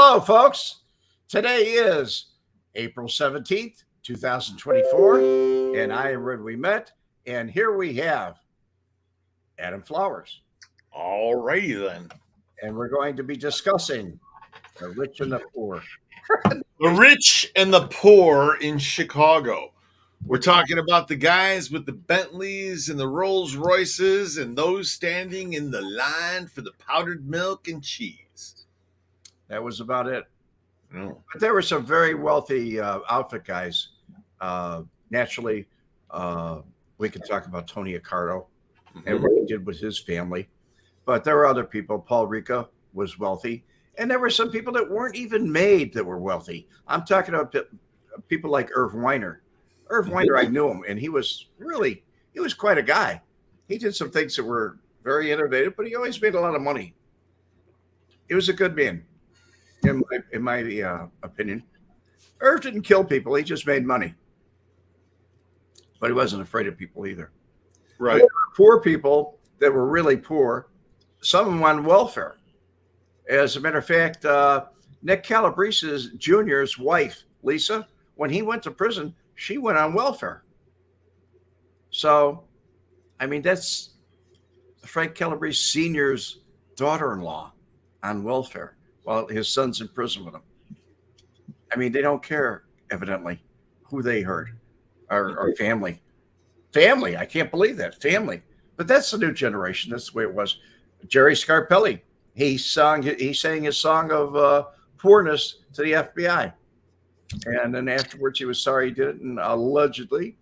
Hello, folks. Today is April 17th, 2024, and I am Wemette, and here we have Adam Flowers. All righty then. And we're going to be discussing the rich and the poor. The rich and the poor in Chicago. We're talking about the guys with the Bentleys and the Rolls Royces and those standing in the line for the powdered milk and cheese. That was about it. No. But there were some very wealthy outfit guys. Naturally, we could talk about Tony Accardo and what he did with his family. But there were other people. Paul Ricca was wealthy. And there were some people that weren't even made that were wealthy. I'm talking about people like Irv Weiner. Irv Weiner, I knew him, and he was quite a guy. He did some things that were very innovative, but he always made a lot of money. He was a good man, in my opinion. Irv didn't kill people. He just made money. But he wasn't afraid of people either. Right. There were poor people that were really poor, some of them on welfare. As a matter of fact, Nick Calabrese's Jr.'s wife, Lisa, when he went to prison, she went on welfare. So, I mean, that's Frank Calabrese Sr.'s daughter-in-law on welfare while his son's in prison with him. I mean, they don't care, evidently, who they hurt or family. Family, I can't believe that. Family. But that's the new generation. That's the way it was. Jerry Scarpelli, he sang his song of poorness to the FBI. And then afterwards, he was sorry he did it, and allegedly,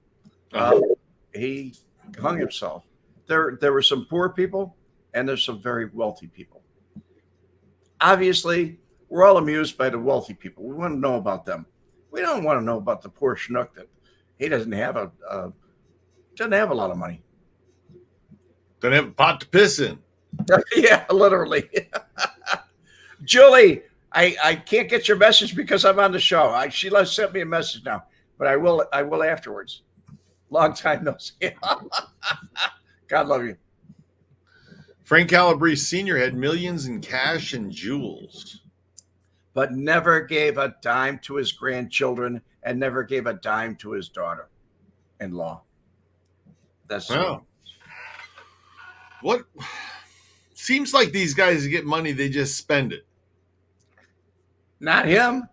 he hung himself. There were some poor people, and there's some very wealthy people. Obviously, we're all amused by the wealthy people. We want to know about them. We don't want to know about the poor schnook that he doesn't have a lot of money. Don't have a pot to piss in. Yeah, literally. Julie, I can't get your message because I'm on the show. She sent me a message now, but I will afterwards. Long time no see. God love you. Frank Calabrese Sr. had millions in cash and jewels, but never gave a dime to his grandchildren and never gave a dime to his daughter-in-law. That's what seems like these guys get money, they just spend it. Not him.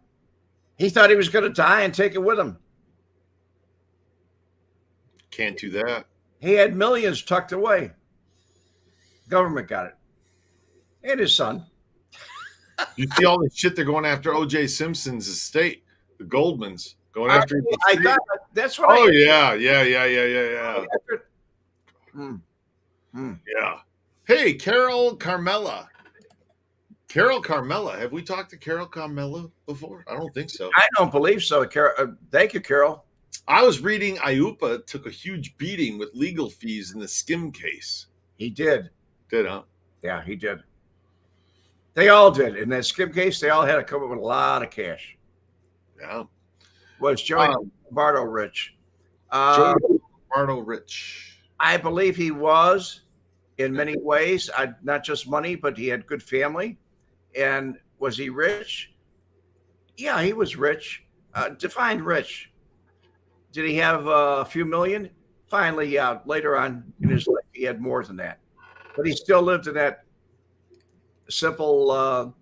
He thought he was going to die and take it with him. Can't do that. He had millions tucked away. Government got it. And his son. You see all the shit they're going after O.J. Simpson's estate, the Goldmans going after his estate. I thought that's what yeah. Yeah. Hey, Carol Carmela. Have we talked to Carol Carmela before? I don't think so. I don't believe so. Carol, thank you, Carol. I was reading IUPA took a huge beating with legal fees in the Skim case. He did. Did, huh? Yeah, he did. They all did. In that Skim case, they all had to come up with a lot of cash. Yeah. Was Joey Bardo rich? Joey Bardo rich. I believe he was in many ways. Not just money, but he had good family. And was he rich? Yeah, he was rich. Defined rich. Did he have a few million? Finally, yeah. Later on in his life, he had more than that. But he still lived in that simple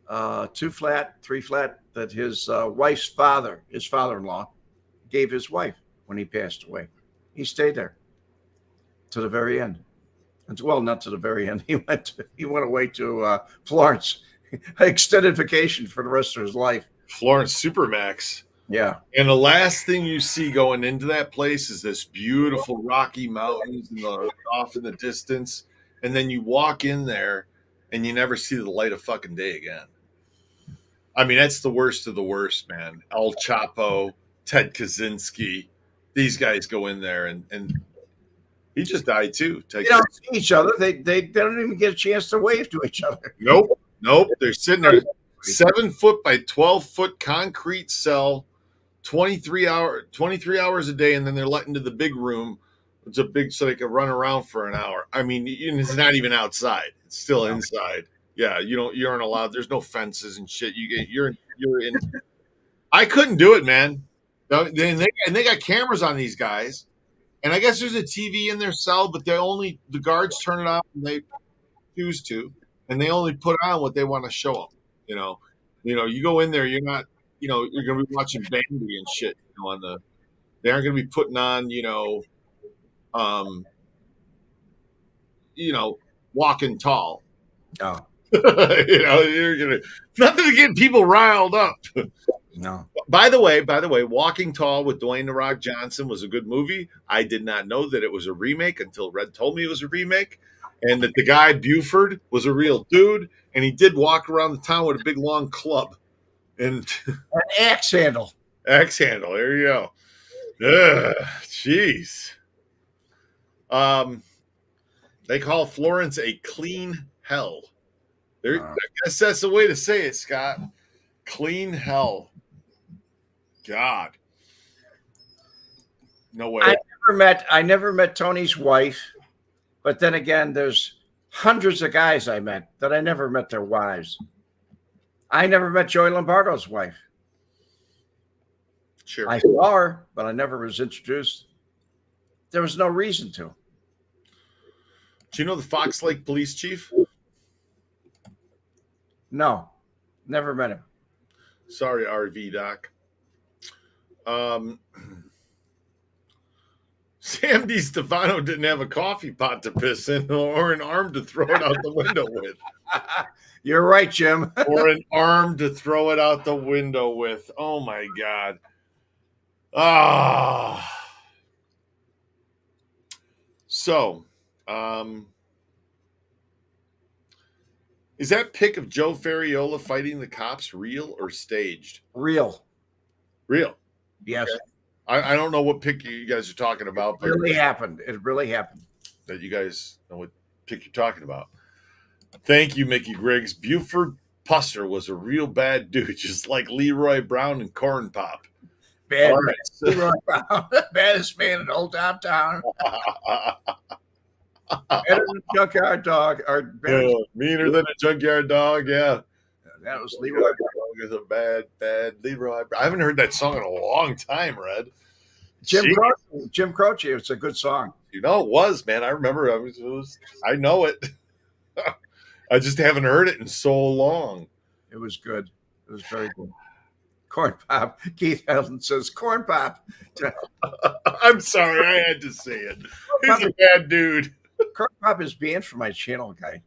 2-flat, 3-flat that his wife's father, his father-in-law, gave his wife when he passed away. He stayed there to the very end. Well, not to the very end. He went away to Florence, extended vacation for the rest of his life. Florence Supermax. Yeah. And the last thing you see going into that place is this beautiful Rocky Mountains off in the distance. And then you walk in there and you never see the light of fucking day again. I mean, that's the worst of the worst, man. El Chapo, Ted Kaczynski, these guys go in there and he just died too. They don't see each other. They don't even get a chance to wave to each other. Nope. They're sitting there, 7-foot by 12-foot concrete cell, 23 hours a day, and then they're let into the big room. It's a big, so they can run around for an hour. I mean, it's not even outside; it's still inside. Yeah, you aren't allowed. There's no fences and shit. You're in. I couldn't do it, man. They got cameras on these guys, and I guess there's a TV in their cell, but the guards turn it off when they choose to, and they only put on what they want to show them. You go in there, you're not, you're gonna be watching Bambi and shit. They aren't gonna be putting on, um, walking tall. No, You're gonna nothing to get people riled up. no. By the way, Walking Tall with Dwayne "The Rock" Johnson was a good movie. I did not know that it was a remake until Red told me it was a remake, and that the guy Buford was a real dude, and he did walk around the town with a big long club and An axe handle. axe handle. There you go. Ugh, jeez. They call Florence a clean hell. I guess that's the way to say it, Scott. Clean hell. God. No way. I never met Tony's wife, but then again, there's hundreds of guys I met that I never met their wives. I never met Joey Lombardo's wife. Sure. I saw her, but I never was introduced. There was no reason to. Do you know the Fox Lake police chief? No, never met him. Sorry, RV Doc. Sam DiStefano didn't have a coffee pot to piss in or an arm to throw it out the window with. You're right, Jim. Or an arm to throw it out the window with. Oh, my God. So, is that pic of Joe Ferriola fighting the cops real or staged? Real. Real. Yes. Okay. I don't know what pic you guys are talking about. It really happened. It really happened. That you guys know what pic you're talking about. Thank you, Mickey Griggs. Buford Pusser was a real bad dude, just like Leroy Brown and Corn Pop. Bad All right. Leroy Brown, baddest man in old downtown. Better than a junkyard dog. Or better, meaner than a junkyard dog, yeah. that was Leroy Brown. Is a bad Leroy. I haven't heard that song in a long time, Red. Jim Croce. It's a good song. It was, man. I remember. I know it. I just haven't heard it in so long. It was good. It was very good. Corn Pop. Keith Helton says Corn Pop. I'm sorry, I had to say it. He's a bad dude. Corn Pop is banned from my channel, guy.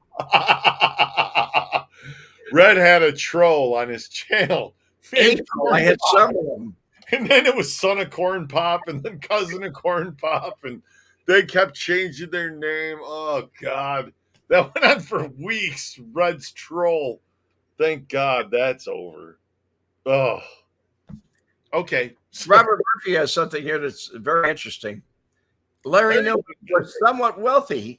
Red had a troll on his channel. I had some of them. And then it was son of Corn Pop and then cousin of Corn Pop. And they kept changing their name. Oh, God. That went on for weeks. Red's troll. Thank God that's over. Oh. Okay. Robert Murphy has something here that's very interesting. Larry Newman was somewhat wealthy.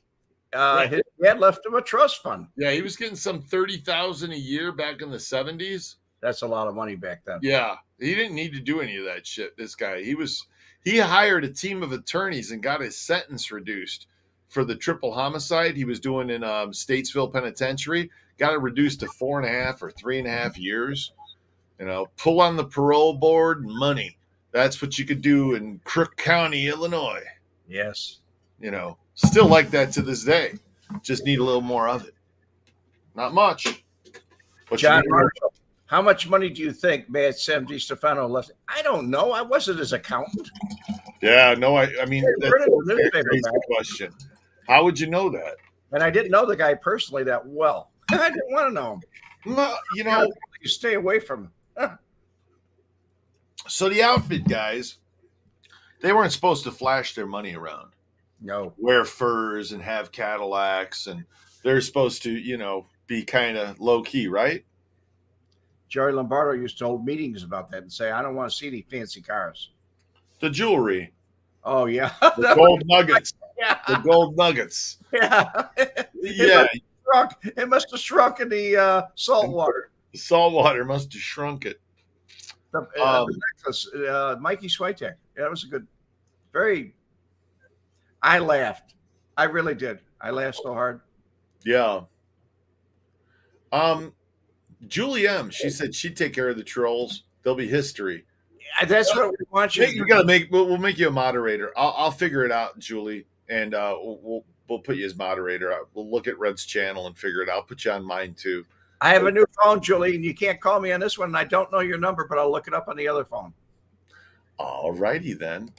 His dad left him a trust fund. Yeah, he was getting some $30,000 a year back in the 70s. That's a lot of money back then. Yeah, he didn't need to do any of that shit. This guy, he hired a team of attorneys and got his sentence reduced for the triple homicide he was doing in Statesville Penitentiary. Got it reduced to 4.5 or 3.5 years. Pull on the parole board, money. That's what you could do in Crook County, Illinois. Yes. Still like that to this day. Just need a little more of it. Not much. But John Marshall, how much money do you think Sam DiStefano left? I don't know. I wasn't his accountant. Yeah, no, I mean, that's a crazy question. How would you know that? And I didn't know the guy personally that well. I didn't want to know him. No, you stay away from him. So the outfit guys, they weren't supposed to flash their money around. No. Wear furs and have Cadillacs, and they're supposed to, be kind of low key, right? Jerry Lombardo used to hold meetings about that and say, I don't want to see any fancy cars. The jewelry. Oh, yeah. The gold nuggets. Yeah. The gold nuggets. Yeah. Yeah. It must have shrunk in the salt water. The salt water must have shrunk it. The necklace, Mikey Switek. Yeah, that was a good, I laughed. I really did. I laughed so hard. Yeah. Julie M. She said she'd take care of the trolls. They'll be history. That's what we want you to You do. gotta make. We'll make you a moderator. I'll figure it out, Julie, and we'll put you as moderator. We'll look at Red's channel and figure it out. I'll put you on mine too. I have a new phone, Julie, and you can't call me on this one. And I don't know your number, but I'll look it up on the other phone. All righty then.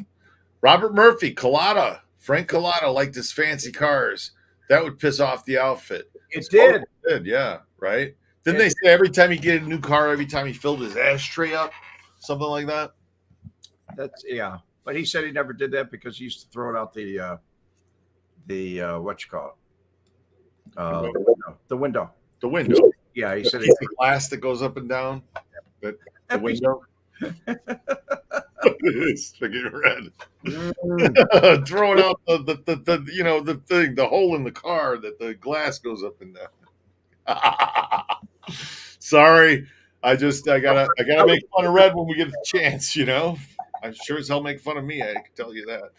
Robert Murphy, Collada. Frank Collada liked his fancy cars. That would piss off the outfit. It did. It did, yeah, right? Didn't they say every time he get a new car, every time he filled his ashtray up? Something like that? That's yeah. But he said he never did that because he used to throw it out the what you call it? The window. The window. Yeah, he said the glass that goes up and down. The window. It's freaking red. Throwing out the thing, the hole in the car that the glass goes up and down. Sorry, I gotta make fun of Red when we get the chance. I sure as hell make fun of me. I can tell you that.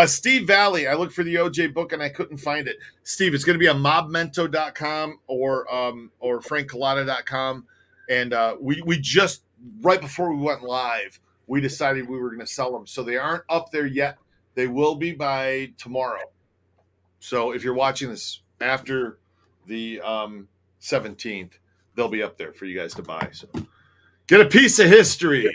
Steve Valley, I looked for the OJ book and I couldn't find it. Steve, it's going to be on mobmento.com or frankcolada.com. And we just right before we went live, we decided we were going to sell them. So they aren't up there yet. They will be by tomorrow. So if you're watching this after the 17th, they'll be up there for you guys to buy. So get a piece of history.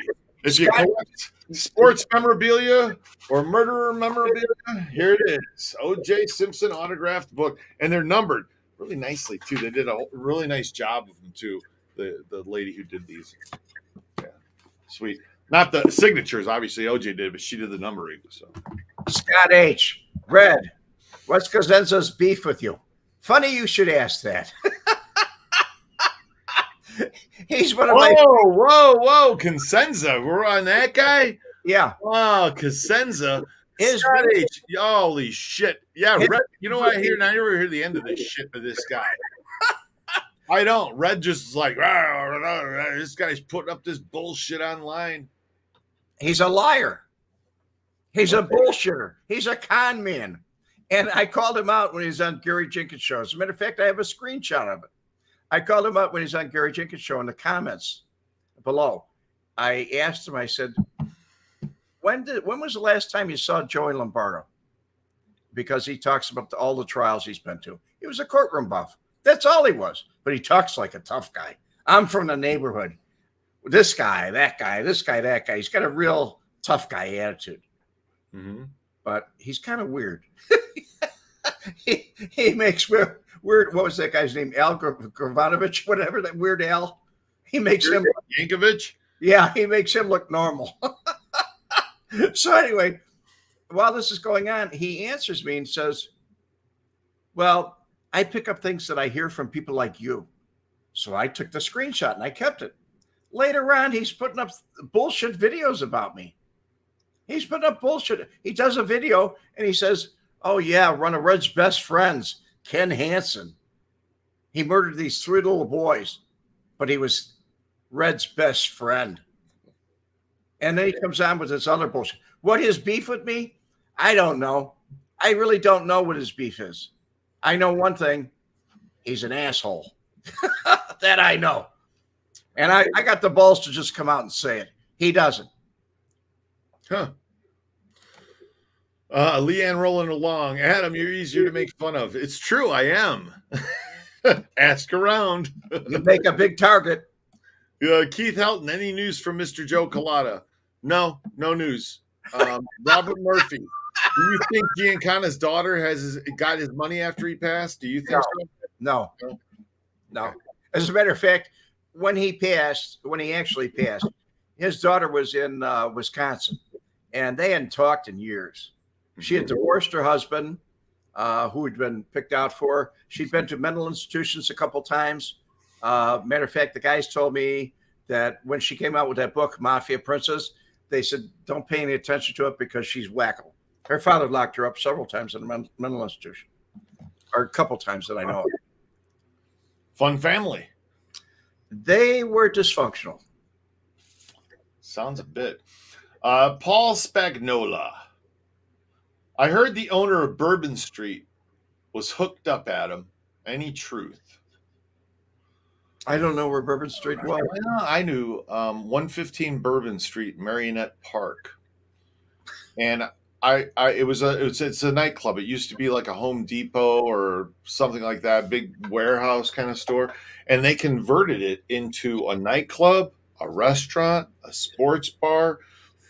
If you collect sports memorabilia or murderer memorabilia, here it is. O.J. Simpson autographed book. And they're numbered really nicely, too. They did a really nice job of them, too, the lady who did these. Yeah, sweet. Not the signatures, obviously, O.J. did, but she did the numbering. So, Scott H. Red, what's Cosenza's beef with you? Funny you should ask that. He's one of my. Whoa, Cosenza. We're on that guy? Yeah. Oh, Cosenza. Scott H. Holy shit. Yeah, Red, you know what I hear? And I never hear the end of this shit of this guy. I don't. Red just is like, this guy's putting up this bullshit online. He's a liar. He's a bullshitter. He's a con man. And I called him out when he was on Gary Jenkins' show. As a matter of fact, I have a screenshot of it. I called him out when he's on Gary Jenkins' show in the comments below. I asked him, I said, when was the last time you saw Joey Lombardo? Because he talks about all the trials he's been to. He was a courtroom buff. That's all he was. But he talks like a tough guy. I'm from the neighborhood. This guy, that guy, this guy, that guy. He's got a real tough guy attitude. Mm-hmm. But he's kind of weird. he makes weird. What was that guy's name? Al Gravanovich, whatever, that weird Al. He makes him Yankovic? Yeah, he makes him look normal. So anyway, while this is going on, he answers me and says, well, I pick up things that I hear from people like you. So I took the screenshot and I kept it. Later on, he's putting up bullshit videos about me. He's putting up bullshit. He does a video and he says, oh, yeah, one of Red's best friends, Ken Hansen. He murdered these 3 little boys, but he was Red's best friend. And then he comes on with this other bullshit. What his beef with me? I don't know. I really don't know what his beef is. I know one thing. He's an asshole. That I know. And I got the balls to just come out and say it. He doesn't. Huh. Leanne rolling along. Adam, you're easier to make fun of. It's true, I am. Ask around. You make a big target. Keith Helton, any news from Mr. Joe Collada? No news. Robert Murphy, do you think Giancana's daughter got his money after he passed? Do you think so? No. As a matter of fact, when he actually passed, his daughter was in Wisconsin, and they hadn't talked in years. She had divorced her husband, who had been picked out for her. She'd been to mental institutions a couple times. Matter of fact, the guys told me that when she came out with that book, Mafia Princess, they said, don't pay any attention to it because she's wacko. Her father locked her up several times in a mental institution, or a couple times that I know of. Fun family. They were dysfunctional. Sounds a bit. Paul Spagnola. I heard the owner of Bourbon Street was hooked up at him. Any truth? I don't know where Bourbon Street was. Well, I knew 115 Bourbon Street, Marionette Park, and it's a nightclub. It used to be like a Home Depot or something like that, big warehouse kind of store, and they converted it into a nightclub, a restaurant, a sports bar.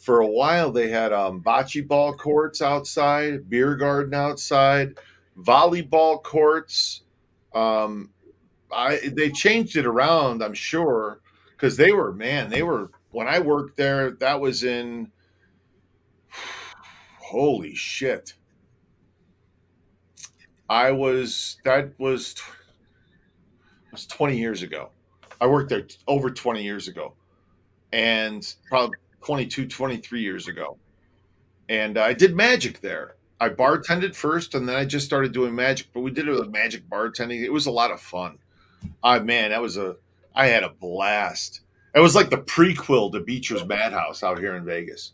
For a while, they had bocce ball courts outside, beer garden outside, volleyball courts. Um, they changed it around, I'm sure, because they were when I worked there. That was in holy shit. That was 20 years ago. I worked there over 20 years ago, and probably 22, 23 years ago. And I did magic there. I bartended first, and then I just started doing magic. But we did it with magic bartending. It was a lot of fun. Man, I had a blast. It was like the prequel to Beecher's Madhouse out here in Vegas.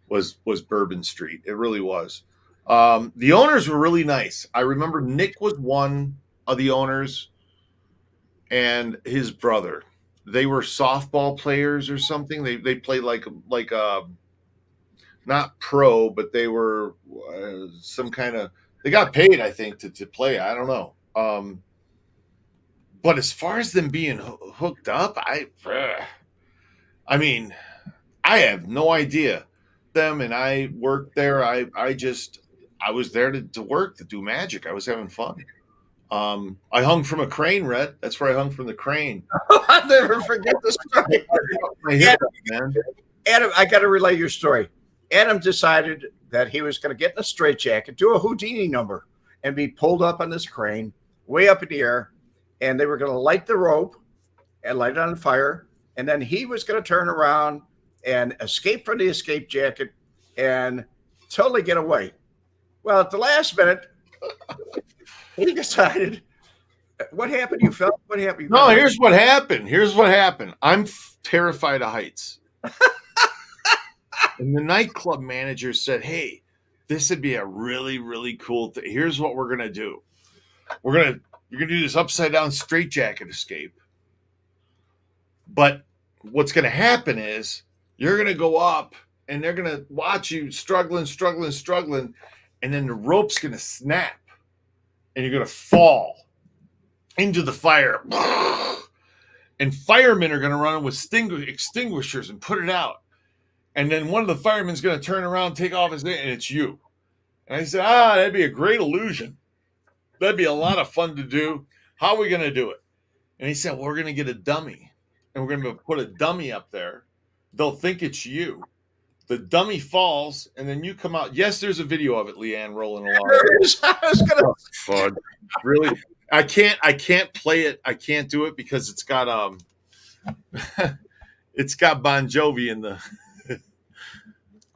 Was Bourbon Street. It really was. The owners were really nice. I remember Nick was one of the owners, and his brother. They were softball players or something. They played like not pro, but they were some kind of. They got paid, I think, to play. I don't know. But as far as them being hooked up, I mean, I have no idea. Them and I worked there. I was there to work to do magic. I was having fun. I hung from a crane, Red. That's where I hung from the crane. I'll never forget the story. My hip, man. Adam, I got to relay your story. Adam decided that he was going to get in a straitjacket, do a Houdini number, and be pulled up on this crane way up in the air. And they were going to light the rope and light it on fire. And then he was going to turn around and escape from the escape jacket and totally get away. Well, at the last minute, he decided, what happened? You fell? What happened? You No, fell? here's what happened. Here's what happened. I'm terrified of heights. And the nightclub manager said, "Hey, this would be a really, really cool thing. Here's what we're gonna do. You're gonna do this upside down straitjacket escape. But what's gonna happen is you're gonna go up and they're gonna watch you struggling, and then the rope's gonna snap and you're gonna fall into the fire. And firemen are gonna run in with extinguishers and put it out. And then one of the firemen's going to turn around, take off his name, and it's you." And I said, that'd be a great illusion. That'd be a lot of fun to do. How are we going to do it? And he said, well, we're going to get a dummy. And we're going to put a dummy up there. They'll think it's you. The dummy falls, and then you come out. Yes, there's a video of it, Leanne, rolling along. I was going to. Fun. Really? I can't play it. I can't do it because it's got it's got Bon Jovi in the.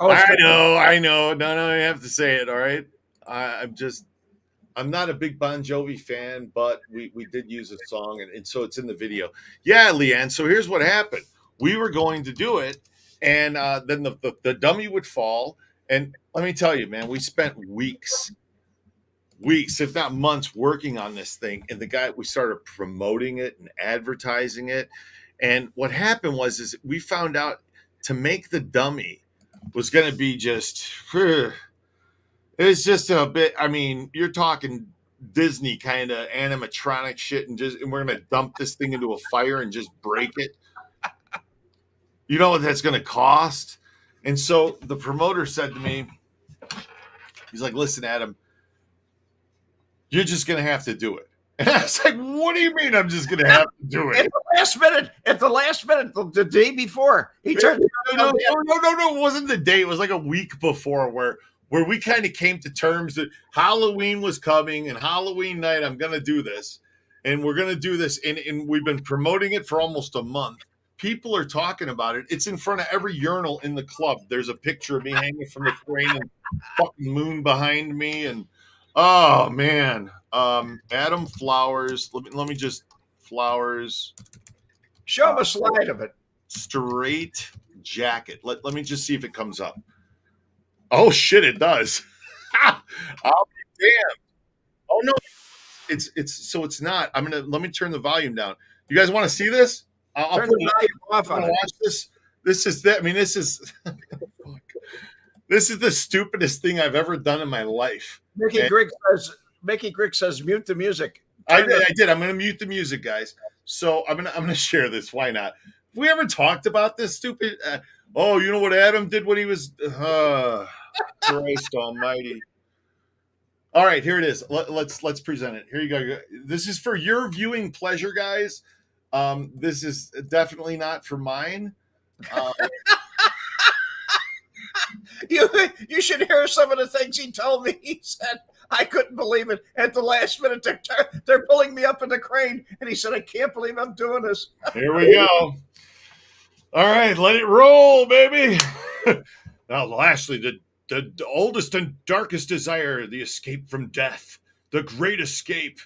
Oh, I know. No, I have to say it. All right. I'm not a big Bon Jovi fan, but we did use a song, and so it's in the video. Yeah, Leanne. So here's what happened. We were going to do it, and then the dummy would fall. And let me tell you, man, we spent weeks, if not months, working on this thing. And we started promoting it and advertising it. And what happened is we found out to make the dummy was going to be it's just a bit. I mean, you're talking Disney kind of animatronic shit, and we're going to dump this thing into a fire and just break it. You know what that's going to cost? And so the promoter said to me, he's like, "Listen, Adam, you're just going to have to do it." And I was like, "What do you mean I'm just going to have to do it?" At the last minute, the day before, he turned. No, it wasn't the day. It was like a week before where we kind of came to terms that Halloween was coming, and Halloween night, I'm going to do this, and we're going to do this. And we've been promoting it for almost a month. People are talking about it. It's in front of every urinal in the club. There's a picture of me hanging from the crane and fucking moon behind me. And oh man, Adam Flowers. Let me just Flowers. Show him a slide of it. Straight jacket. Let me just see if it comes up. Oh shit, it does. I'll be damned. Oh no, it's so it's not. Let me turn the volume down. You guys want to see this? I'll Turn put the it. volume off on it. Watch this. This is that. I mean, this is this is the stupidest thing I've ever done in my life. Mickey And Grigg says mute the music. I did. I'm going to mute the music, guys. So I'm gonna share this. Why not? Have we ever talked about this stupid? Oh, you know what Adam did when he was? Christ Almighty! All right, here it is. Let's present it. Here you go. This is for your viewing pleasure, guys. This is definitely not for mine. You should hear some of the things he told me. He said, I couldn't believe it. At the last minute, they're pulling me up in the crane. And he said, I can't believe I'm doing this. Here we go. All right, let it roll, baby. Now, lastly, the oldest and darkest desire, the escape from death, the great escape.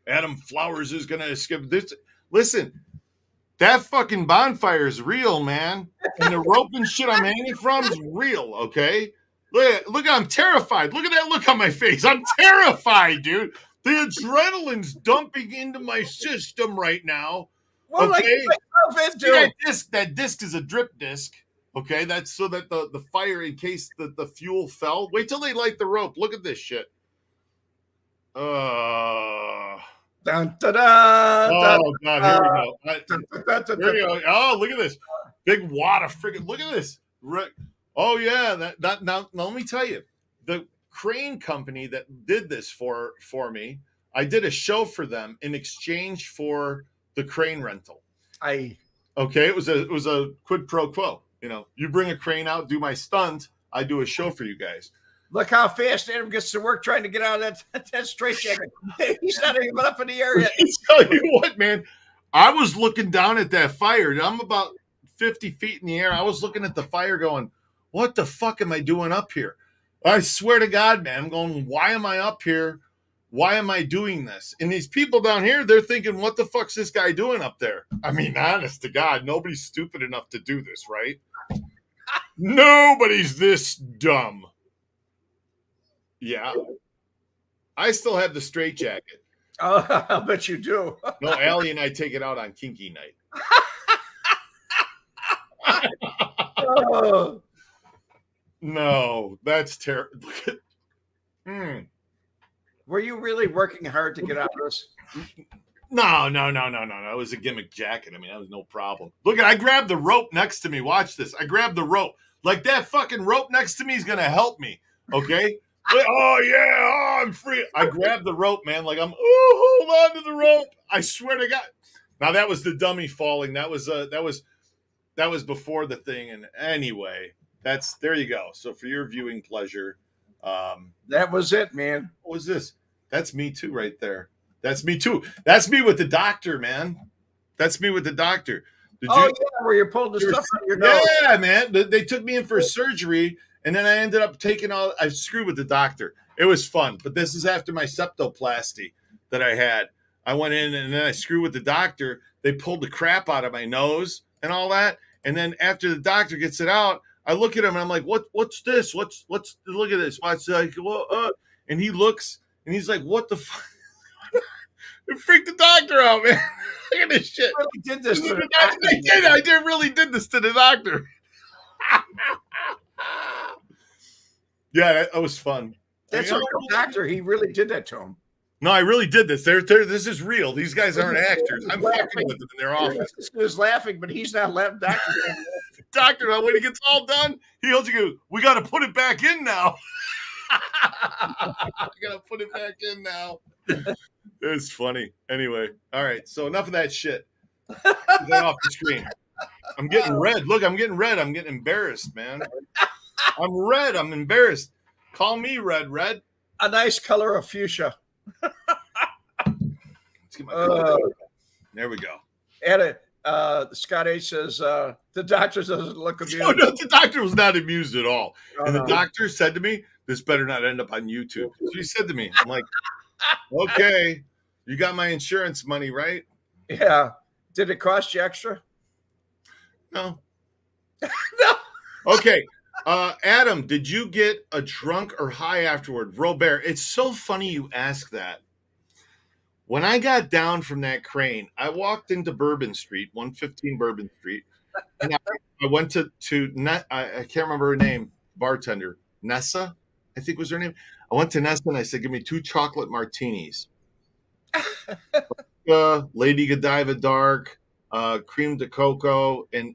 Adam Flowers is going to escape this. Listen, that fucking bonfire is real, man. And the rope and shit I'm hanging from is real, okay? Look, I'm terrified. Look at that look on my face. I'm terrified, dude. The adrenaline's dumping into my system right now. Well, okay? That disc is a drip disc. Okay, that's so that the fire, in case the fuel fell. Wait till they light the rope. Look at this shit. Dun, dun, dun, oh, God, here we go. Here we go. Oh, look at this. Big wad of friggin', look at this. Oh, yeah. Now, let me tell you. The crane company that did this for me, I did a show for them in exchange for the crane rental. Okay, it was a quid pro quo. You know, you bring a crane out, do my stunt, I do a show for you guys. Look how fast Adam gets to work trying to get out of that straitjacket. He's not even up in the air yet. I tell you what, man, I was looking down at that fire. I'm about 50 feet in the air. I was looking at the fire going, what the fuck am I doing up here? I swear to God, man, I'm going, why am I up here? Why am I doing this? And these people down here, they're thinking, what the fuck's this guy doing up there? I mean, honest to God, nobody's stupid enough to do this, right? Nobody's this dumb. Yeah. I still have the straitjacket. Oh, I bet you do. No, Allie and I take it out on kinky night. Oh. No, that's terrible. Were you really working hard to get out of this? No. It was a gimmick jacket. I mean, that was no problem. Look, I grabbed the rope next to me. Watch this. I grabbed the rope. Like that fucking rope next to me is going to help me. Okay? Oh, yeah. Oh, I'm free. I grabbed the rope, man. Like hold on to the rope. I swear to God. Now, that was the dummy falling. That was before the thing. And anyway, there you go. So for your viewing pleasure. That was it, man. What was this? That's me too, right there. That's me too. That's me with the doctor, man. That's me with the doctor. Yeah, where you pulled the stuff out of your nose. Yeah, man. They took me in for surgery, and then I ended up I screwed with the doctor. It was fun, but this is after my septoplasty that I had. I went in, and then I screwed with the doctor. They pulled the crap out of my nose and all that. And then after the doctor gets it out, I look at him, and I'm like, what's this? What's look at this. Watch, like, and he looks, and he's like, what the fuck? It freaked the doctor out, man. Look at this shit. I really did this to the doctor. I really did this to the doctor. Yeah, that was fun. That's a real doctor. He really did that to him. No, I really did this. This is real. These guys aren't actors. I'm fucking with them in their office. He was laughing, but he's not laughing. Doctor, when he gets all done, he holds you. We got to put it back in now. I got to put it back in now. It's funny. Anyway, all right. So enough of that shit. Get off the screen. I'm getting red. Look, I'm getting red. I'm getting embarrassed, man. I'm red. I'm embarrassed. Call me red. A nice color of fuchsia. Let's get my there we go. And Scott H says the doctor doesn't look amused. No, the doctor was not amused at all. And the doctor said to me, "This better not end up on YouTube." So he said to me, "I'm like, okay, you got my insurance money, right?" Yeah. Did it cost you extra? No. No. Okay. Adam, did you get a drunk or high afterward? Robert, it's so funny you ask that. When I got down from that crane, I walked into Bourbon Street, 115 Bourbon Street, and I went to I can't remember her name, bartender, Nessa, I think was her name. I went to Nessa and I said, give me 2 chocolate martinis. Lady Godiva Dark, cream de cocoa, and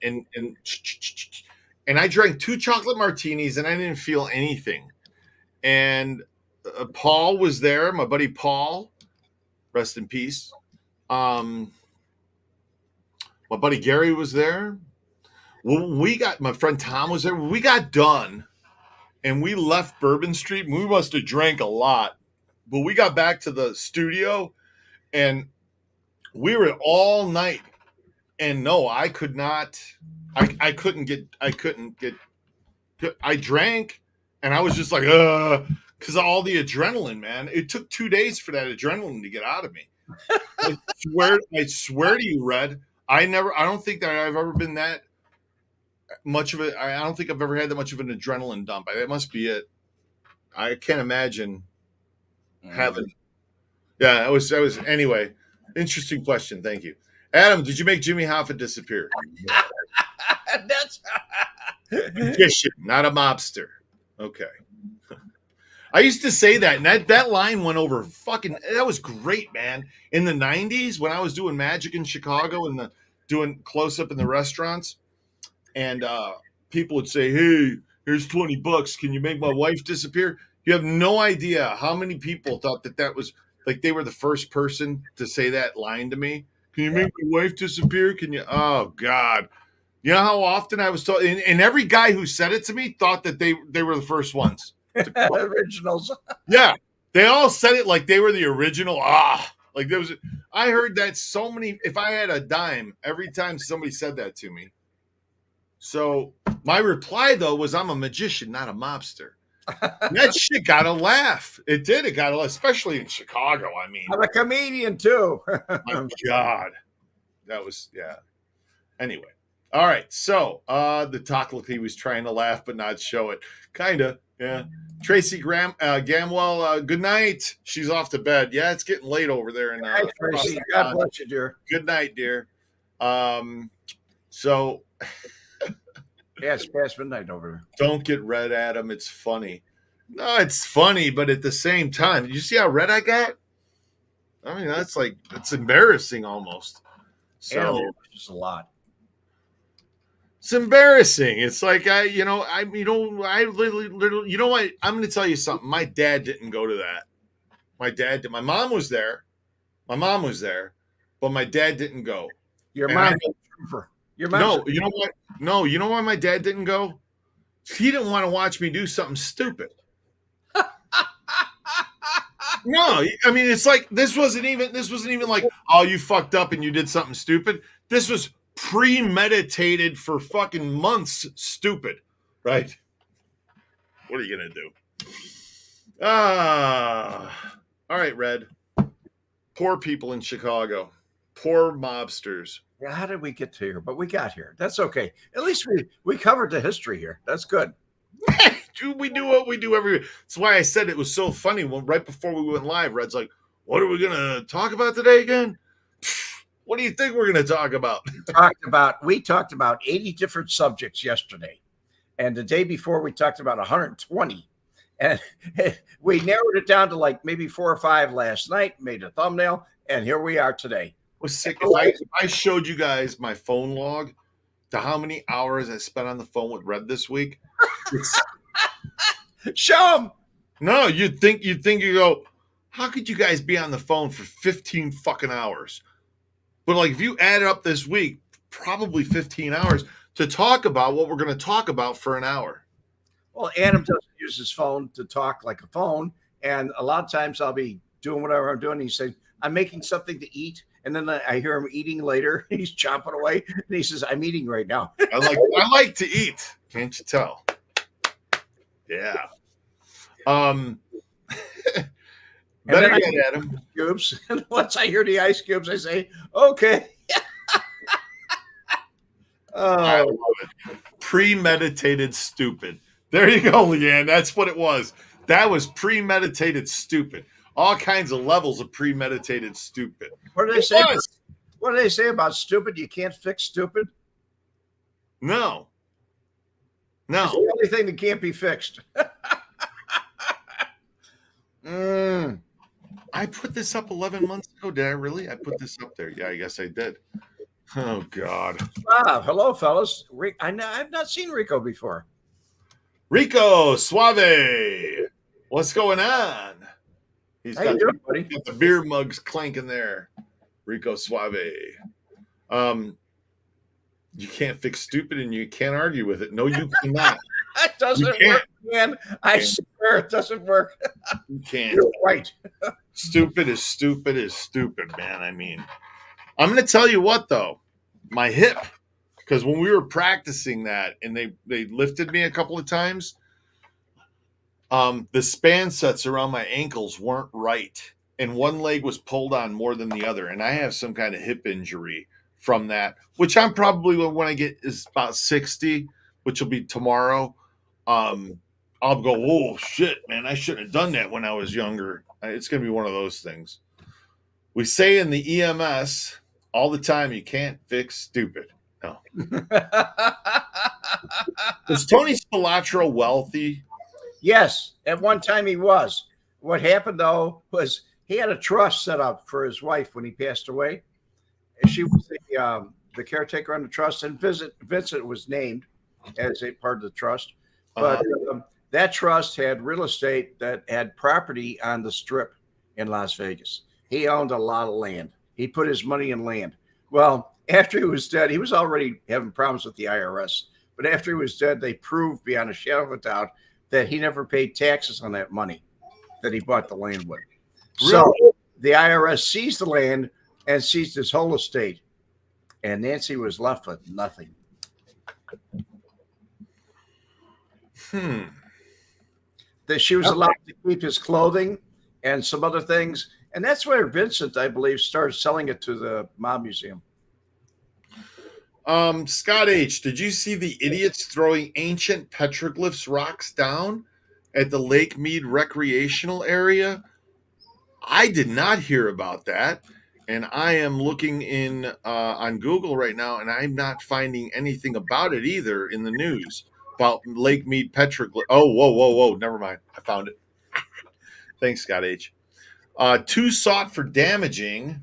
I drank 2 chocolate martinis and I didn't feel anything. And Paul was there, my buddy Paul, rest in peace. My buddy Gary was there. My friend Tom was there. We got done and we left Bourbon Street. We must have drank a lot, but we got back to the studio and we were all night. And no, I could not. I couldn't get. I drank, and I was just like, because of all the adrenaline, man. It took 2 days for that adrenaline to get out of me. I swear to you, Red. I don't think that I've ever been that much of it. I don't think I've ever had that much of an adrenaline dump. That must be it. I can't imagine having. Yeah, I was. Anyway, interesting question. Thank you. Adam, did you make Jimmy Hoffa disappear? That's Magician, not a mobster. Okay. I used to say that, and that line went over fucking. That was great, man. In the 90s, when I was doing magic in Chicago and doing close up in the restaurants, and people would say, "Hey, here's $20. Can you make my wife disappear?" You have no idea how many people thought that was like they were the first person to say that line to me. Can you make my wife disappear? Can you? Oh God! You know how often I was told, and every guy who said it to me thought that they were the first ones. originals. Yeah, they all said it like they were the original. Like there was. I heard that so many. If I had a dime, every time somebody said that to me. So my reply though was, "I'm a magician, not a mobster." That shit got a laugh. It did. It got a laugh, especially in Chicago. I mean, I'm a comedian too. my God, that was Anyway, all right. So the talk look, he was trying to laugh but not show it. Kinda, yeah. Tracy Gamwell, good night. She's off to bed. Yeah, it's getting late over there. And Hi, Tracy. God bless you, dear. Good night, dear. So. Yeah, it's past midnight over there. Don't get red, Adam. It's funny. No, it's funny, but at the same time, you see how red I got? I mean, it's embarrassing almost. So just a lot. It's embarrassing. It's like literally, you know what? I'm going to tell you something. My dad didn't go to that. My dad did. My mom was there, but my dad didn't go. Your mom. No, you know what? No, you know why my dad didn't go? He didn't want to watch me do something stupid. No, I mean it's like this wasn't even like, oh, you fucked up and you did something stupid. This was premeditated for fucking months stupid, right? What are you gonna do? All right, Red. Poor people in Chicago. Poor mobsters. Yeah, how did we get to here? But we got here. That's okay. At least we covered the history here. That's good. We do what we do every. That's why I said it was so funny when right before we went live. Red's like, "What are we gonna talk about today again? What do you think we're gonna talk about?" We talked about 80 different subjects yesterday, and the day before we talked about 120, and we narrowed it down to like maybe 4 or 5 last night. Made a thumbnail, and here we are today. Was sick. If I showed you guys my phone log to how many hours I spent on the phone with Red this week. Show them. No, you'd think you go, how could you guys be on the phone for 15 fucking hours? But like if you add it up this week, probably 15 hours to talk about what we're going to talk about for an hour. Well, Adam doesn't use his phone to talk like a phone. And a lot of times I'll be doing whatever I'm doing. And he says, I'm making something to eat. And then I hear him eating later. He's chomping away. And he says, I'm eating right now. I like to eat. Can't you tell? Yeah. Better yet, Adam. Cubes. And once I hear the ice cubes, I say, okay. I love it. Premeditated stupid. There you go, Leanne. That's what it was. That was premeditated stupid. all kinds of levels of premeditated stupid. What do they say? What do they say about stupid? You can't fix stupid. No. It's the only thing that can't be fixed. I put this up 11 months ago. Did I really? I put this up there. Yeah, I guess I did. Oh, God. Ah, hello, fellas. I've not seen Rico before. Rico Suave. What's going on? He's got the beer mugs clanking there. Rico Suave. You can't fix stupid and you can't argue with it. No, you cannot. It doesn't work, man. I swear it doesn't work. You can't. You're right. Stupid is stupid is stupid, man. I mean, I'm going to tell you what, though. My hip, because when we were practicing that and they lifted me a couple of times, the span sets around my ankles weren't right. And one leg was pulled on more than the other. And I have some kind of hip injury from that, which I'm probably, when I get is about 60, which will be tomorrow, I'll go, oh, shit, man, I shouldn't have done that when I was younger. It's going to be one of those things. We say in the EMS all the time, you can't fix stupid. No. Was Tony Spilotro wealthy? Yes, at one time he was. What happened, though, was he had a trust set up for his wife when he passed away. She was the caretaker on the trust, and Vincent was named as a part of the trust. But that trust had real estate that had property on the Strip in Las Vegas. He owned a lot of land. He put his money in land. Well, after he was dead, he was already having problems with the IRS. But after he was dead, they proved beyond a shadow of a doubt that he never paid taxes on that money that he bought the land with. Really? So the IRS seized the land and seized his whole estate. And Nancy was left with nothing. That she was allowed to keep his clothing and some other things. And that's where Vincent, I believe, started selling it to the Mob Museum. Scott H., did you see the idiots throwing ancient petroglyphs rocks down at the Lake Mead recreational area? I did not hear about that. And I am looking in on Google right now, and I'm not finding anything about it either in the news about Lake Mead petroglyph. Oh, whoa. Never mind. I found it. Thanks, Scott H. Two sought for damaging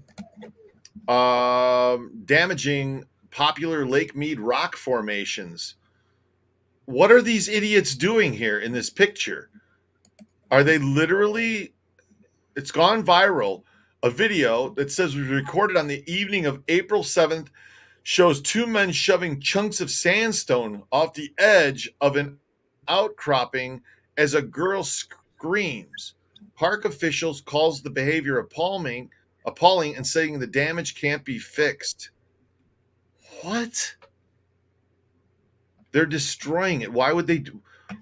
popular Lake Mead rock formations. What are these idiots doing here in this picture? Are they literally... It's gone viral. A video that says was recorded on the evening of April 7th shows two men shoving chunks of sandstone off the edge of an outcropping as a girl screams. Park officials calls the behavior appalling and saying the damage can't be fixed. What? They're destroying it. Why would they do?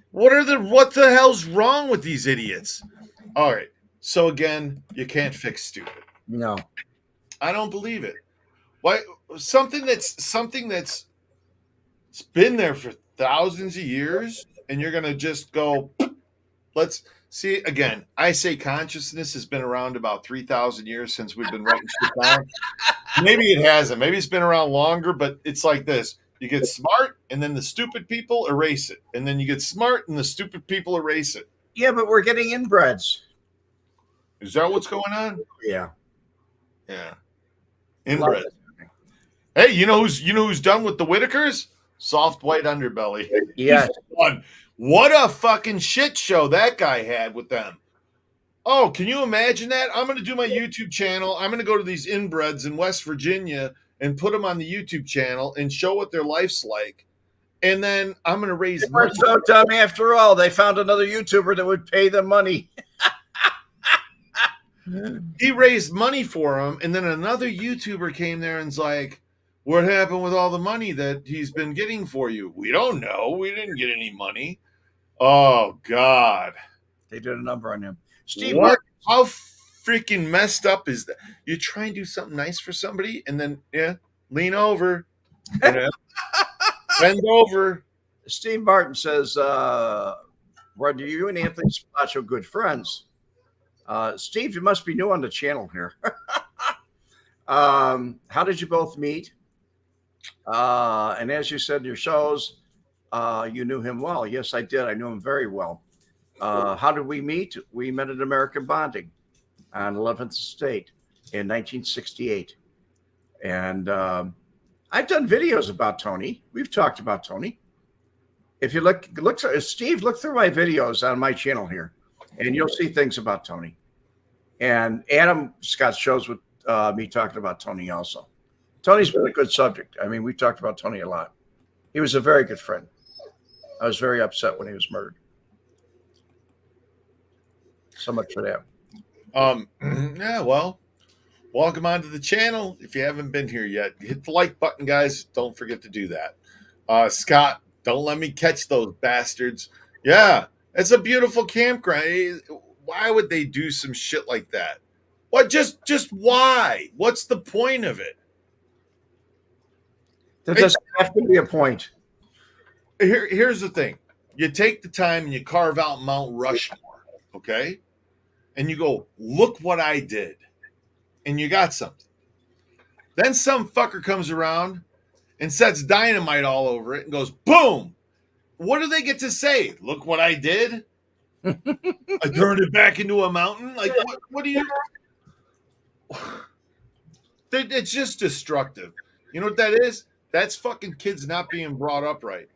What the hell's wrong with these idiots? All right. So again, you can't fix stupid. No. I don't believe it. Why something that's it's been there for thousands of years and you're going to just go let's see again. I say consciousness has been around about 3,000 years since we've been writing shit down. Maybe it hasn't. Maybe it's been around longer, but it's like this. You get smart and then the stupid people erase it. And then you get smart and the stupid people erase it. Yeah, but we're getting inbreds. Is that what's going on? Yeah. Yeah. Inbred. Hey, you know who's done with the Whitakers? Soft white underbelly. Yeah. What a fucking shit show that guy had with them. Oh, can you imagine that? I'm going to do my YouTube channel. I'm going to go to these inbreds in West Virginia and put them on the YouTube channel and show what their life's like. And then I'm going to raise money. They weren't so dumb after all. They found another YouTuber that would pay them money. He raised money for him, and then another YouTuber came there and's like, what happened with all the money that he's been getting for you? We don't know. We didn't get any money. Oh, God. They did a number on him. Steve, what? How freaking messed up is that? You try and do something nice for somebody, and then, lean over. Bend over. Steve Martin says, Roger, you and Anthony Spilotro good friends. Steve, you must be new on the channel here. How did you both meet? And as you said in your shows, you knew him well. Yes, I did. I knew him very well. How did we meet? We met at American Bonding on 11th State in 1968. And I've done videos about Tony. We've talked about Tony. If you look, Steve, look through my videos on my channel here, and you'll see things about Tony. And Adam Scott shows with me talking about Tony also. Tony's been a good subject. I mean, we talked about Tony a lot. He was a very good friend. I was very upset when he was murdered. So much for that. Yeah, well, welcome onto the channel. If you haven't been here yet, hit the like button, guys. Don't forget to do that. Scott, don't let me catch those bastards. Yeah, it's a beautiful campground. Why would they do some shit like that? What? Just why? What's the point of it? There doesn't have to be a point. Here's the thing. You take the time and you carve out Mount Rushmore, okay? And you go, look what I did. And you got something. Then some fucker comes around and sets dynamite all over it and goes, boom. What do they get to say? Look what I did. I turned it back into a mountain. Like, what do you... It's just destructive. You know what that is? That's fucking kids not being brought up right.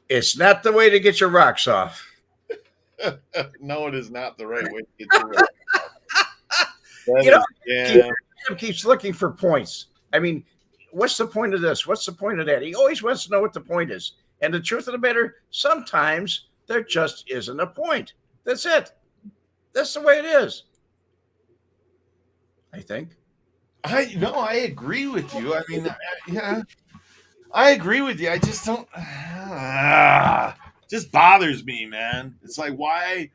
It's not the way to get your rocks off. No, it is not the right way to get your rocks off. He keeps looking for points. I mean, what's the point of this? What's the point of that? He always wants to know what the point is. And the truth of the matter, sometimes there just isn't a point. That's it. That's the way it is. I think. I agree with you. I mean, yeah, I agree with you. I just don't. Just bothers me, man. It's like, why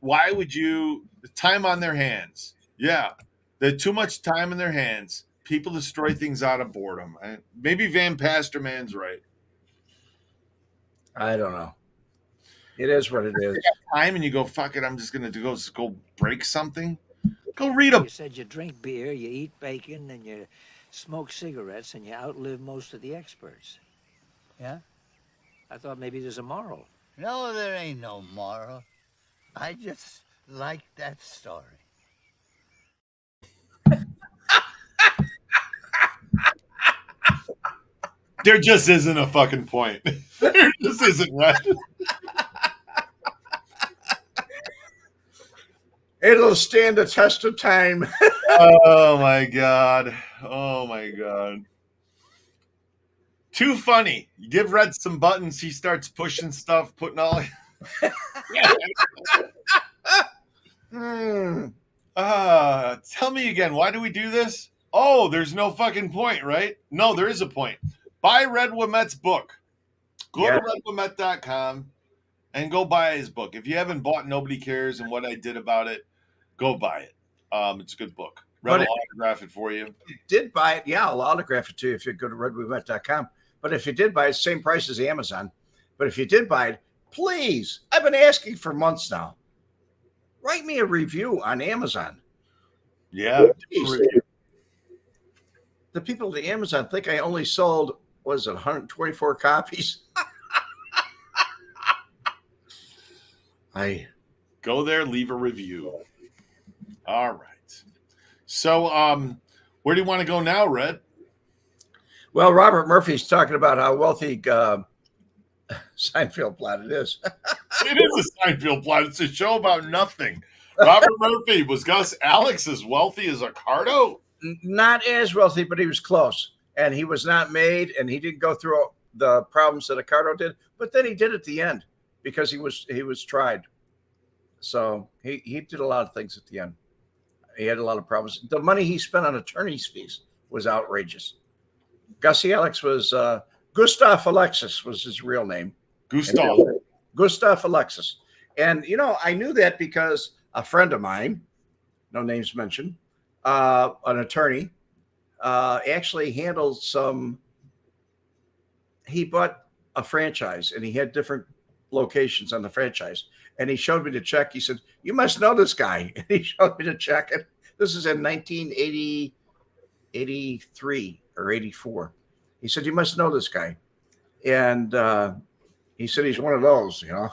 would you? The time on their hands. Yeah, they had too much time in their hands. People destroy things out of boredom. Maybe Van Pasterman's right. I don't know. It is what it is. Time and you go, fuck it. I'm just gonna go break something. Go read a. You said you drink beer, you eat bacon, and you smoke cigarettes, and you outlive most of the experts. Yeah? I thought maybe there's a moral. No, there ain't no moral. I just like that story. There just isn't a fucking point. There just isn't, right? It'll stand the test of time. Oh my god. Oh my god. Too funny. You give Red some buttons, he starts pushing stuff, putting all. Tell me again, why do we do this? Oh, there's no fucking point, right? No, there is a point. Buy Red Wemette's book. Go to redwemette.com and go buy his book. If you haven't bought Nobody Cares and What I Did About It, go buy it. It's a good book. Red will autograph it for you. If you did buy it, yeah, I'll autograph it to you if you go to redwemette.com. But if you did buy it, same price as Amazon. But if you did buy it, please, I've been asking for months now. Write me a review on Amazon. Yeah. The people at the Amazon think I only sold, what is it, 124 copies? I go there, leave a review. All right. So, where do you want to go now, Red? Well, Robert Murphy's talking about how wealthy Seinfeld plot it is. It is a Seinfeld plot. It's a show about nothing. Robert Murphy, was Gus Alex as wealthy as Ricardo? Not as wealthy, but he was close. And he was not made, and he didn't go through the problems that Ricardo did. But then he did at the end because he was tried. So he did a lot of things at the end. He had a lot of problems. The money he spent on attorney's fees was outrageous. Gussie Alex was Gustav Alexis was his real name. Gustav Alexis. And, you know, I knew that because a friend of mine, no names mentioned, an attorney, actually handled he bought a franchise and he had different locations on the franchise. And he showed me the check. He said, "You must know this guy." And he showed me the check. And this is in 1983 or 84. He said, "You must know this guy." And he said, "He's one of those, you know."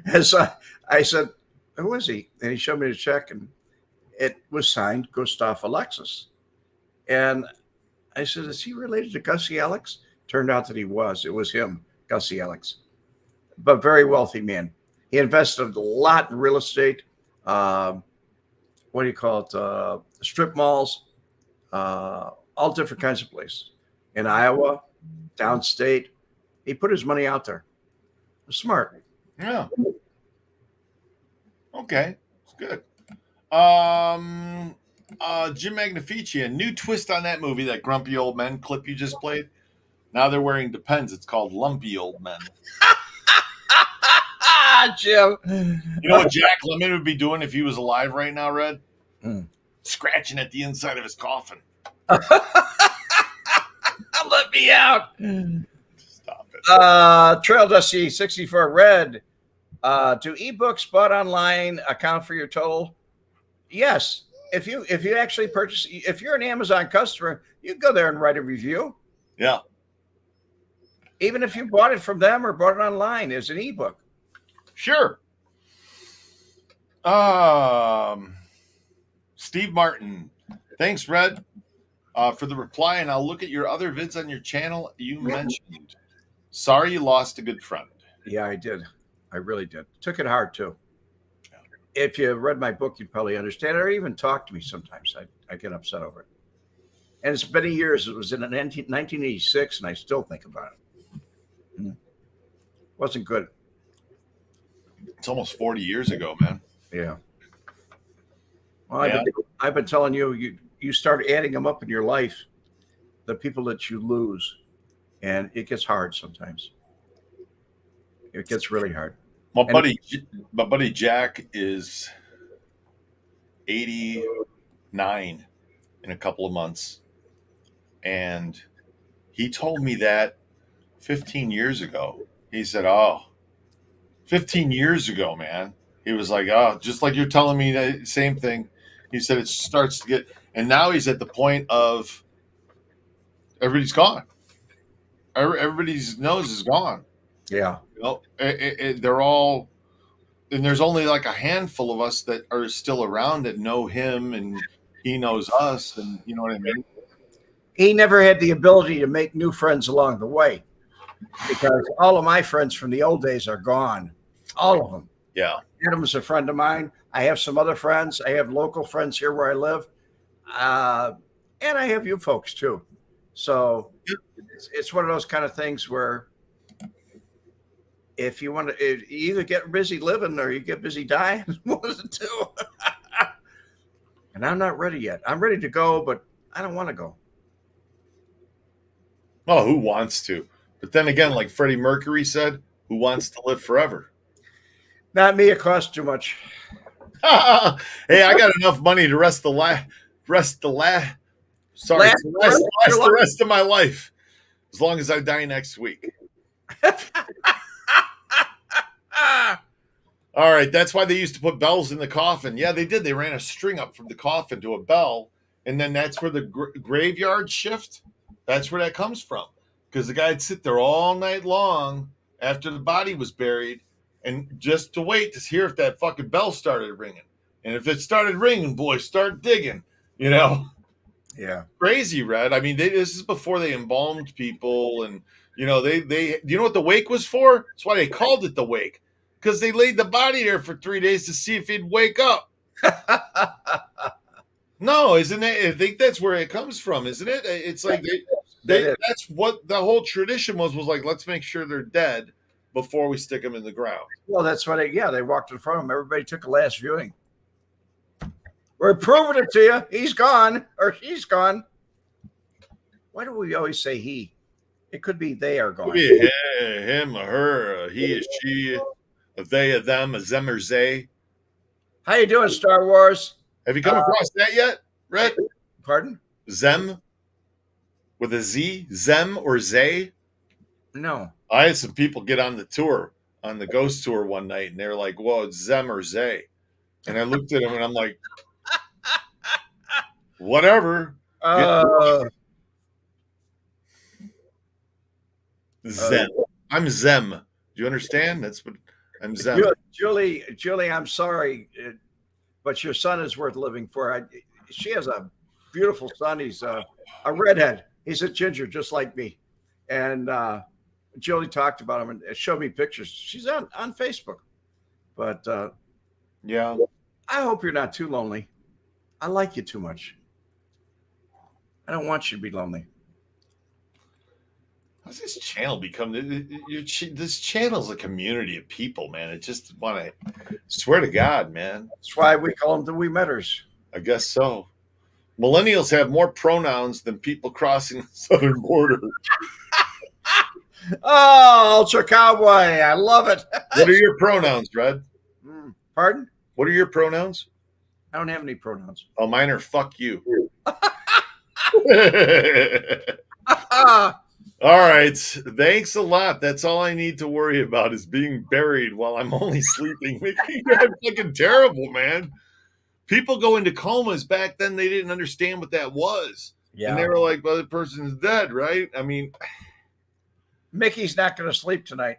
And so I said, "Who is he?" And he showed me the check, and it was signed Gustav Alexis. And I said, "Is he related to Gussie Alex?" Turned out that he was. It was him, Gussie Alex, but very wealthy man. He invested a lot in real estate. What do you call it? Strip malls, all different kinds of places in Iowa, downstate. He put his money out there. Smart. Yeah. Okay. It's good. Jim Magnifici, a new twist on that movie, that grumpy old men clip you just played. Now they're wearing Depends. It's called Lumpy Old Men. Jim. You know what Jack Lemmon would be doing if he was alive right now, Red? Mm. Scratching at the inside of his coffin. Let me out. Stop it. Trail Dusty 64 Red. Do ebooks bought online account for your total? Yes. If you actually purchase, if you're an Amazon customer, you can go there and write a review. Yeah. Even if you bought it from them or bought it online as an ebook. Sure. Steve Martin. Thanks, Red, for the reply, and I'll look at your other vids on your channel. You mentioned, sorry you lost a good friend. Yeah, I did. I really did. Took it hard, too. If you read my book, you'd probably understand it, or even talk to me sometimes. I get upset over it. And it's been years. It was in 1986, and I still think about it. Wasn't good. It's almost 40 years ago, man. Yeah. Well, I've been telling you, you start adding them up in your life, the people that you lose, and it gets hard sometimes. It gets really hard. My buddy Jack is 89 in a couple of months, and he told me that 15 years ago. He said, 15 years ago, man. He was like, just like you're telling me the same thing. He said it starts to get, and now he's at the point of everybody's gone. Everybody's nose is gone. Yeah. You know, they're all, and there's only like a handful of us that are still around that know him, and he knows us, and you know what I mean? He never had the ability to make new friends along the way, because all of my friends from the old days are gone. All of them. Yeah. Adam's a friend of mine. I have some other friends. I have local friends here where I live. And I have you folks too. So it's one of those kind of things where if you want to, you either get busy living or you get busy dying. One of the two. And I'm not ready yet. I'm ready to go, but I don't want to go. Oh, who wants to? But then again, like Freddie Mercury said, who wants to live forever? Not me. It costs too much. Hey, I got enough money to rest the rest of my life, as long as I die next week. All right, that's why they used to put bells in the coffin. Yeah, they did. They ran a string up from the coffin to a bell, and then that's where the graveyard shift. That's where that comes from, because the guy'd sit there all night long after the body was buried, and just to wait to hear if that fucking bell started ringing. And if it started ringing, boy, start digging. You know. Yeah. Crazy, Red. I mean, this is before they embalmed people, and you know they you know what the wake was for? That's why they called it the wake, because they laid the body there for 3 days to see if he'd wake up. No, isn't it? I think that's where it comes from, isn't it? It's like that's what the whole tradition was like. Let's make sure they're dead before we stick them in the ground. Well, that's why they walked in front of him. Everybody took a last viewing. We're proving it to you. He's gone or she's gone. Why do we always say he? It could be they are gone. Could be him or her, or he or she, a they, a them, a them or they. How you doing, Star Wars? Have you come across that yet, Red? Pardon? Zem with a Z, Zem or Zay. No. I had some people get on the tour. on the ghost tour one night, and they're like, "Whoa, it's Zem or Zay," and I looked at him and I'm like, "Whatever." Zem. I'm Zem. Do you understand? That's what I'm Zem. Julie, I'm sorry, but your son is worth living for. She has a beautiful son. He's a redhead. He's a ginger, just like me. And Julie talked about him and showed me pictures. She's on Facebook. But yeah, I hope you're not too lonely. I like you too much. I don't want you to be lonely. How's this channel become? This channel's a community of people, man. I just want to swear to God, man. That's why we call them the Wemetters. I guess so. Millennials have more pronouns than people crossing the southern border. Oh, Ultra Cowboy. I love it. What are your pronouns, Red? Pardon? What are your pronouns? I don't have any pronouns. Oh, mine are fuck you. All right. Thanks a lot. That's all I need to worry about is being buried while I'm only sleeping. Making that fucking terrible, man. People go into comas back then. They didn't understand what that was. Yeah. And they were like, well, the person's dead, right? I mean, Mickey's not going to sleep tonight.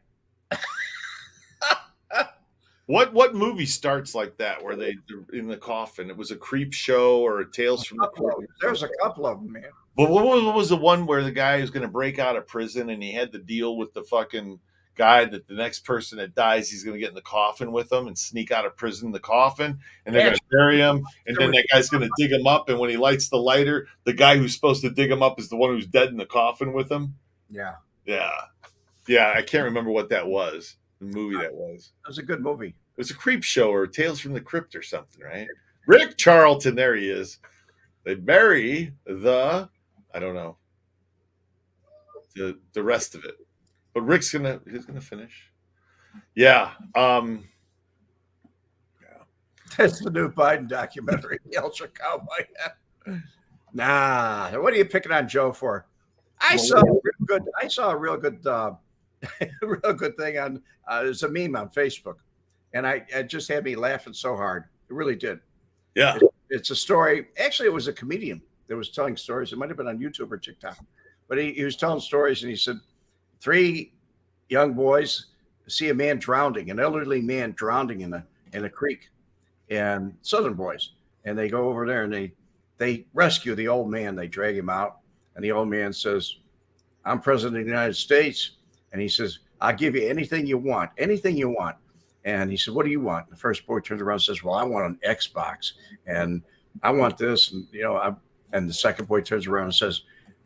What movie starts like that where they're in the coffin? It was a Creep Show or a Tales from the Crypt. There's a couple of them, man. But what was the one where the guy was going to break out of prison and he had to deal with the fucking guy that the next person that dies, he's going to get in the coffin with him and sneak out of prison in the coffin, and they're going to bury him, and then that guy's going to dig him up, and when he lights the lighter, the guy who's supposed to dig him up is the one who's dead in the coffin with him. Yeah. I can't remember what that was. The movie that was. It was a good movie. It was a Creep Show or Tales from the Crypt or something, right? Rick Charlton, there he is. They bury the, I don't know, the rest of it. But Rick's he's gonna finish. Yeah. That's the new Biden documentary, The Ultra Cowboy. Nah, what are you picking on Joe for? I saw a real good thing on there's a meme on Facebook, and it just had me laughing so hard. It really did. Yeah. It's a story. Actually, it was a comedian that was telling stories. It might have been on YouTube or TikTok, but he was telling stories, and he said 3 young boys see a man drowning, an elderly man drowning in a creek, and Southern boys, and they go over there and they rescue the old man. They drag him out, and the old man says, "I'm president of the United States," and he says, "I'll give you anything you want, anything you want." And he said, "What do you want?" The first boy turns around and says, "Well, I want an Xbox, and I want this, and and the second boy turns around and says,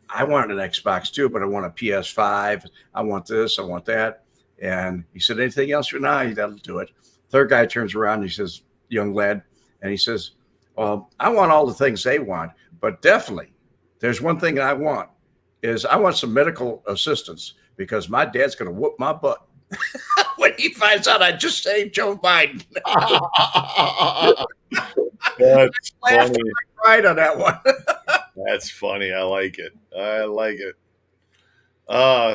"I want an Xbox too, but I want a PS5. I want this, I want that." And he said, "Anything else?" "Nah, that'll do it." Third guy turns around and he says, young lad, and he says, "Well, I want all the things they want, but definitely there's one thing I want is I want some medical assistance because my dad's going to whoop my butt." When he finds out I just saved Joe Biden. That's funny. Right on that one. That's funny. I like it.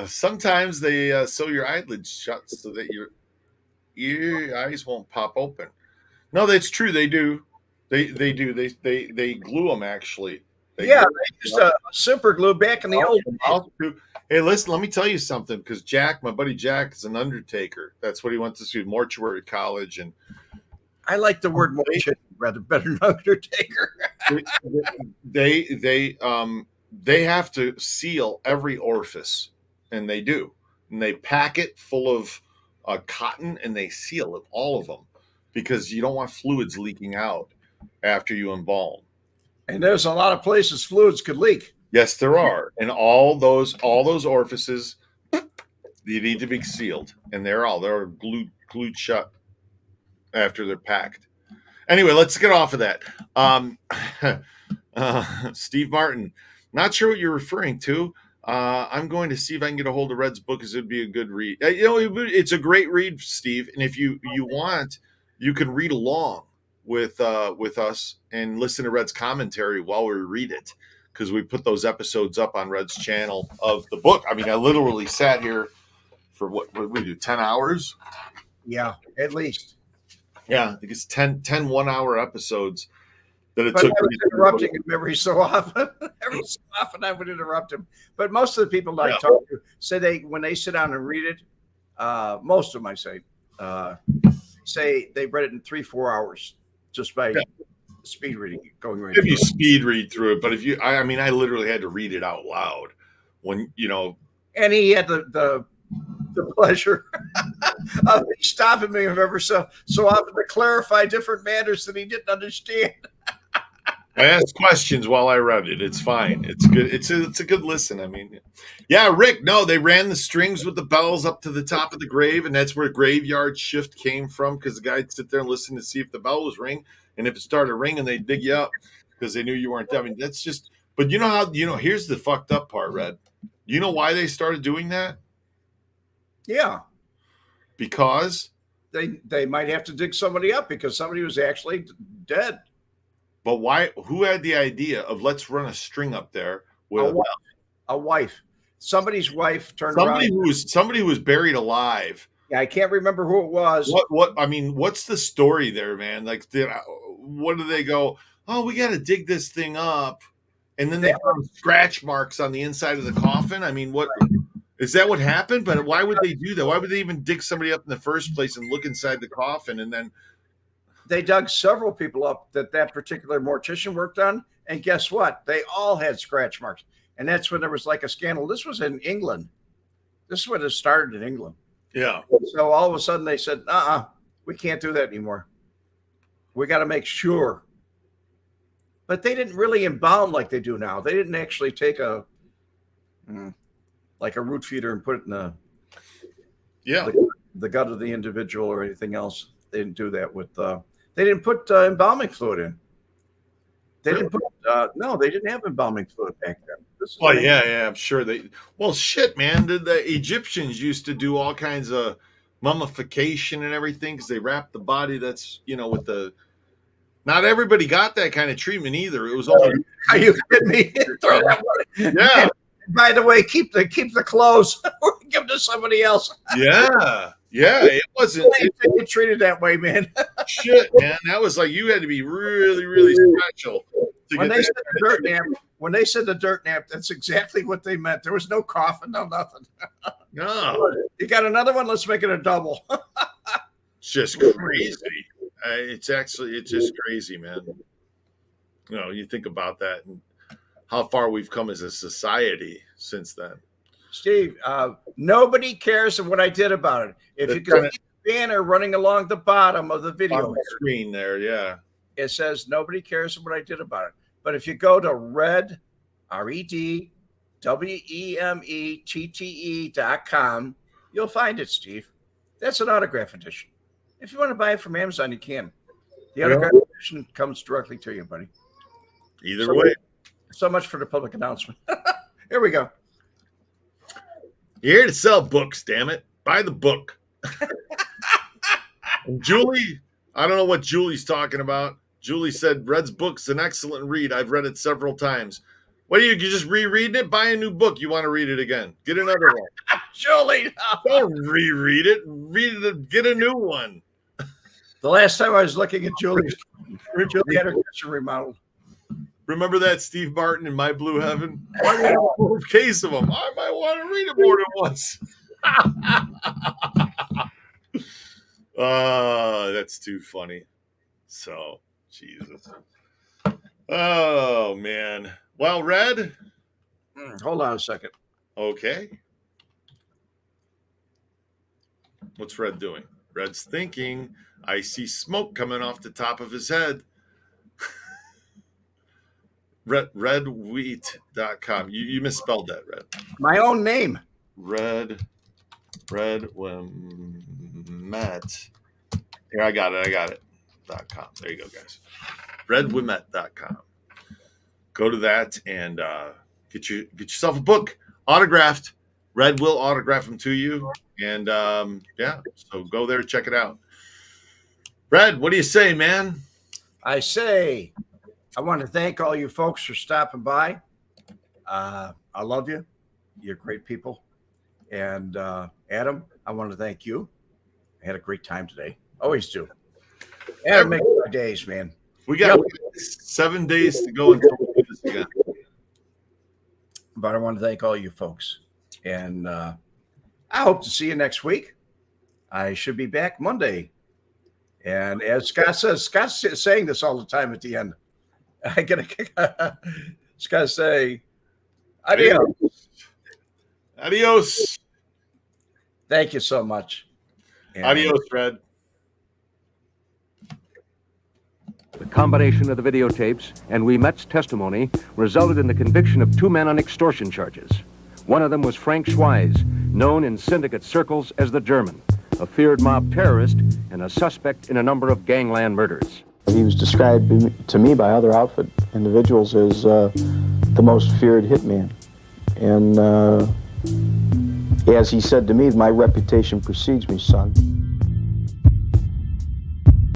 Sometimes they sew your eyelids shut so that your eyes won't pop open. No, that's true. They do. They do. They glue them actually. They used super glue back in the old days. Hey, listen, let me tell you something, because my buddy Jack, is an undertaker. That's what he went to do, mortuary college, and I like the word mortuary rather better than undertaker. They have to seal every orifice, and they do, and they pack it full of cotton, and they seal it, all of them, because you don't want fluids leaking out after you embalm. And there's a lot of places fluids could leak. Yes, there are. And all those orifices, you need to be sealed. And they're glued shut after they're packed. Anyway, let's get off of that. Steve Martin, not sure what you're referring to. I'm going to see if I can get a hold of Red's book, because it'd be a good read. It's a great read, Steve. And if you want, you can read along with us and listen to Red's commentary while we read it, because we put those episodes up on Red's channel of the book. I mean, I literally sat here for what we do, 10 hours? Yeah, at least. Yeah, I think it's 10 1-hour episodes that it But took. I was interrupting him every so often. Every so often I would interrupt him. But most of the people I talk to say when they sit down and read it, most of them say they read it in 3-4 hours just by speed reading, going right. If you speed read through it, but if you, I mean, I literally had to read it out loud when And he had the pleasure of stopping me ever so often to clarify different matters that he didn't understand. I asked questions while I read it. It's fine. It's good. It's a good listen. I mean, yeah, Rick. No, they ran the strings with the bells up to the top of the grave, and that's where graveyard shift came from. Because the guy'd sit there and listen to see if the bell was ring, and if it started ringing, they'd dig you up because they knew you weren't dead. I mean, that's just. But you know how here's the fucked up part, Red. You know why they started doing that? Yeah, because they might have to dig somebody up because somebody was actually dead. But why? Who had the idea of let's run a string up there with a wife? Somebody's wife turned somebody around. Somebody who was buried alive. Yeah, I can't remember who it was. What? I mean, what's the story there, man? Like, what do they go? Oh, we got to dig this thing up, and then they found scratch marks on the inside of the coffin. I mean, what is that? What happened? But why would they do that? Why would they even dig somebody up in the first place and look inside the coffin and then? They dug several people up that particular mortician worked on, and guess what? They all had scratch marks, and that's when there was like a scandal. This was in England. This is when it started in England. Yeah. So all of a sudden they said, we can't do that anymore. We got to make sure. But they didn't really embalm like they do now. They didn't actually take a root feeder and put it in the gut of the individual or anything else. They didn't do that with they didn't put embalming fluid in. They didn't put no, they didn't have embalming fluid back then. Yeah, I'm sure they. Well, shit, man. The Egyptians used to do all kinds of mummification and everything because they wrapped the body. That's with the. Not everybody got that kind of treatment either. It was only. Are you kidding me? Throw that one. Yeah. By the way, keep the clothes. Give them to somebody else. Yeah. It wasn't. It treated that way, man. Shit, man. That was like you had to be really, really special. When they said the dirt nap, that's exactly what they meant. There was no coffin, no nothing. No. You got another one? Let's make it a double. It's just crazy. It's just crazy, man. You think about that and how far we've come as a society since then. Steve, nobody cares what I did about it. If you can see the banner running along the bottom of the video on the screen there, yeah, it says nobody cares what I did about it. But if you go to redwemette.com, you'll find it, Steve. That's an autograph edition. If you want to buy it from Amazon, you can. The autograph edition comes directly to you, buddy. Either way. So much for the public announcement. Here we go. You're here to sell books, damn it. Buy the book. Julie, I don't know what Julie's talking about. Julie said, Red's book's an excellent read. I've read it several times. What are you just rereading it? Buy a new book. You want to read it again. Get another one. Julie. Don't reread it. Read it. Get a new one. The last time I was looking at Julie had her kitchen remodeled. Remember that Steve Martin in My Blue Heaven? Why do you have a whole case of them? I might want to read it more than once. That's too funny. So, Jesus. Oh, man. Well, Red? Hold on a second. Okay. What's Red doing? Red's thinking. I see smoke coming off the top of his head. Redwheat.com. You misspelled that, Red. My own name. Redwemette. Here, I got it. .com. There you go, guys. Redwemette.com. Go to that and get yourself a book autographed. Red will autograph them to you. And so go there, check it out. Red, what do you say, man? I say, I want to thank all you folks for stopping by. I love you. You're great people. And Adam, I want to thank you. I had a great time today. Always do. And make my days, man. We got 7 days to go until we do this again. But I want to thank all you folks. And I hope to see you next week. I should be back Monday. And as Scott says, Scott's saying this all the time at the end. I get a Scott say, adios. Adios. Thank you so much. And Adios, Fred. The combination of the videotapes and Wemette's testimony resulted in the conviction of 2 men on extortion charges. One of them was Frank Schweiz, known in syndicate circles as the German, a feared mob terrorist and a suspect in a number of gangland murders. He was described to me by other outfit individuals as the most feared hitman. And as he said to me, my reputation precedes me, son.